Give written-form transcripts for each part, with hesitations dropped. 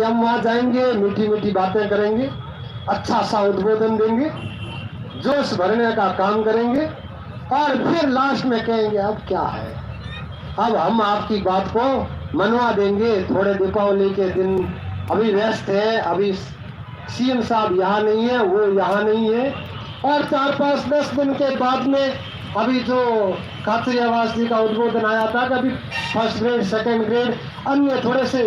हम वहां जाएंगे, मीठी मीठी बातें करेंगे, अच्छा सा उद्बोधन देंगे, जोश भरने का काम करेंगे और फिर लास्ट में कहेंगे अब क्या है, अब हम आपकी बात को मनवा देंगे। थोड़े दीपावली के दिन अभी व्यस्त है, अभी सीएम साहब यहाँ नहीं है, वो यहाँ नहीं है, और 4-5-10 दिन के बाद में अभी जो खाचरी आवास जी का उद्बोधन आया था कि अभी फर्स्ट ग्रेड, सेकंड ग्रेड, अन्य थोड़े से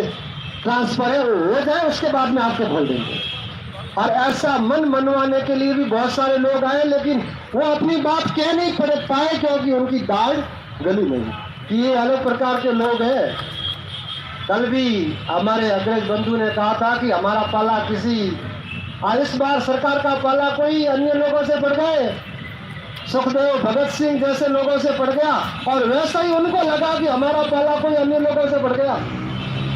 ट्रांसफर है, वो हो जाए, उसके बाद में आपके बोल देंगे। और ऐसा मन मनवाने के लिए भी बहुत सारे लोग आए, लेकिन वो अपनी बात कह नहीं पाए क्योंकि उनकी दाढ़ गली नहीं। कि ये अलग प्रकार के लोग हैं। कल भी हमारे अग्रज बंधु ने कहा था कि हमारा पाला किसी, इस बार सरकार का पाला कोई अन्य लोगों से पड़ गए, सुखदेव, भगत सिंह जैसे लोगों से पड़ गया, और वैसा ही उनको लगा कि हमारा पाला कोई अन्य लोगों से पड़ गया।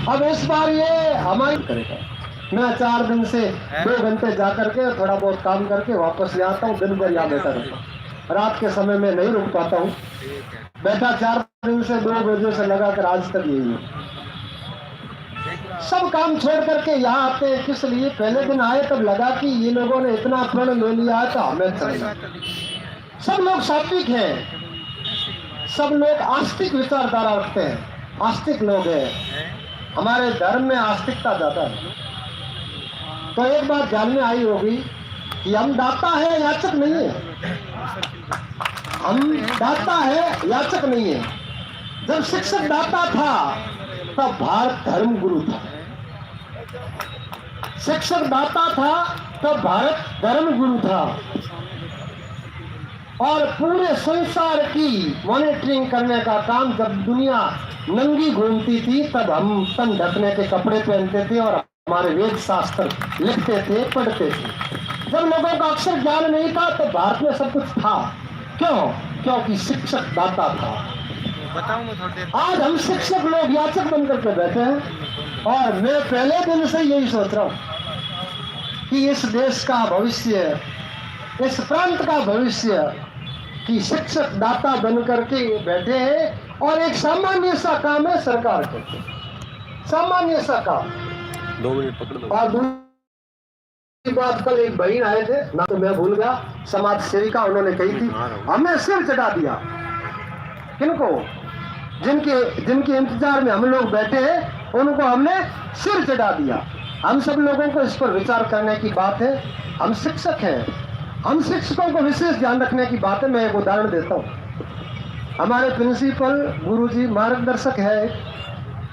अब इस बार ये हमारी करेगा। मैं 4 दिन से 2 घंटे जा करके थोड़ा बहुत काम करके वापस ले आता हूँ, दिन भर यहाँ बैठा रहता हूँ। रात के समय में नहीं रुक पाता हूँ, बैठा 4 दिन से 2 बजे से लगाकर आज तक यही है। सब काम छोड़ करके यहाँ आते हैं किस लिए? पहले दिन आए तब लगा कि ये लोगों ने इतना प्रण ले लिया है तो हमें चलना। सब लोग सात्विक हैं, सब लोग आस्तिक विचारधारा रखते हैं, आस्तिक लोग हैं। हमारे धर्म में आस्तिकता ज्यादा है। तो एक बात ध्यान में आई होगी कि हम दाता है, याचक नहीं है। हम दाता है, याचक नहीं है। जब शिक्षक दाता था तब भारत धर्म गुरु था। शिक्षक दाता था तब भारत धर्म गुरु था। और पूरे संसार की मॉनिटरिंग करने का काम जब दुनिया नंगी घूमती थी तब हम तन ढकने के कपड़े पहनते थे और हमारे वेद शास्त्र लिखते थे, पढ़ते थे। जब लोगों का अक्षर ज्ञान नहीं था तो भारत में सब कुछ था। क्यों? क्योंकि शिक्षक दाता था। आज हम शिक्षक लोग याचक बनकर के बैठे हैं, और मैं पहले दिन से यही सोच रहा हूं कि इस देश का भविष्य, इस प्रांत का भविष्य कि शिक्षक दाता बनकर के बैठे हैं, और एक सामान्य सा काम है सरकार के, सामान्य सा काम। 2 मिनट पकड़ दो। और दूसरी बात, कल एक बहन आए थे, ना तो मैं भूल गया, समाज सेविका, उन्होंने कही थी हमें सिर चढ़ा दिया। किनको? जिनके इंतजार में हम लोग बैठे हैं उनको हमने सिर चढ़ा दिया। हम सब लोगों को इस पर विचार करने की बात है। हम शिक्षक हैं, हम शिक्षकों को विशेष ध्यान रखने की बात है। मैं एक उदाहरण देता हूँ। हमारे प्रिंसिपल गुरुजी मार्गदर्शक है,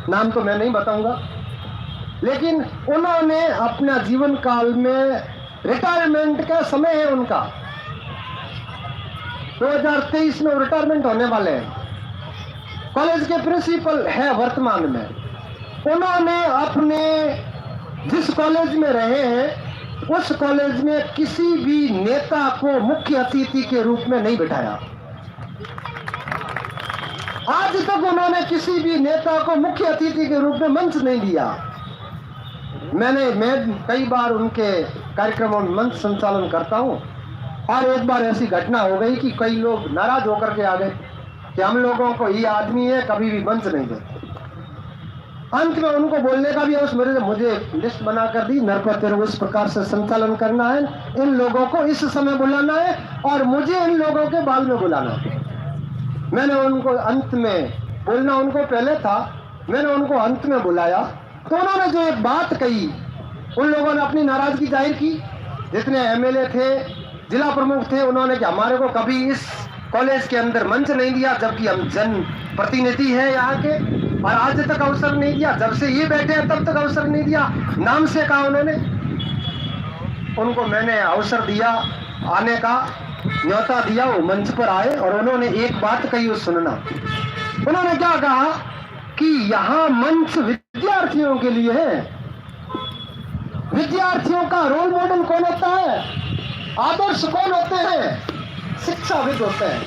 नाम तो मैं नहीं बताऊंगा, लेकिन उन्होंने अपना जीवन काल में, रिटायरमेंट का समय है उनका, 2023 में रिटायरमेंट होने वाले हैं। कॉलेज के प्रिंसिपल है वर्तमान में। उन्होंने अपने जिस कॉलेज में रहे हैं उस कॉलेज में किसी भी नेता को मुख्य अतिथि के रूप में नहीं बिठाया। आज तक उन्होंने किसी भी नेता को मुख्य अतिथि के रूप में मंच नहीं दिया। मैं कई बार उनके कार्यक्रमों में मंच संचालन करता हूं, और एक बार ऐसी घटना हो गई कि कई लोग नाराज होकर के आ गए कि हम लोगों को ये आदमी है कभी भी मंच नहीं देते। अंत में उनको बोलने का भी मुझे लिस्ट बना कर दी, नरपति को इस प्रकार से संचालन करना है, इन लोगों को इस समय बुलाना है और मुझे इन लोगों के बाद में बुलाना है। मैंने उनको अंत में बोलना उनको पहले था, मैंने उनको अंत में बुलाया तो उन्होंने जो एक बात कही, उन लोगों ने अपनी नाराजगी जाहिर की। जितने एमएलए थे, जिला प्रमुख थे, उन्होंने कि हमारे को कभी इस कॉलेज के अंदर मंच नहीं दिया, जबकि हम जन प्रतिनिधि हैं यहाँ के, और आज तक अवसर नहीं दिया। जब से ये बैठे हैं तब तक अवसर नहीं दिया। नाम से कहा उन्होंने, उनको मैंने अवसर दिया, आने का न्योता दिया, वो मंच पर आए और उन्होंने एक बात कही, वो सुनना। उन्होंने क्या कहा कि यहाँ मंच विद्यार्थियों के लिए है। विद्यार्थियों का रोल मॉडल कौन होता है? आदर्श कौन होते हैं? शिक्षाविद होते हैं,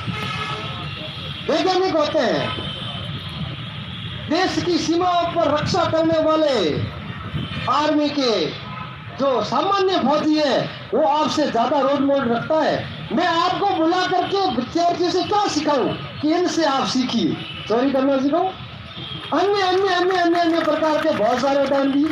वैज्ञानिक होते हैं, देश की सीमाओं पर रक्षा करने वाले आर्मी के जो सामान्य फौजी है वो आपसे ज्यादा रोल मॉडल रखता है। मैं आपको बुला करके विद्यार्थियों से क्या सिखाऊं कि इनसे आप सीखिए? चोरी करना सिखाऊं? अन्य अन्य अन्य अन्य अन्य प्रकार के बहुत सारे उदाहरण दिए।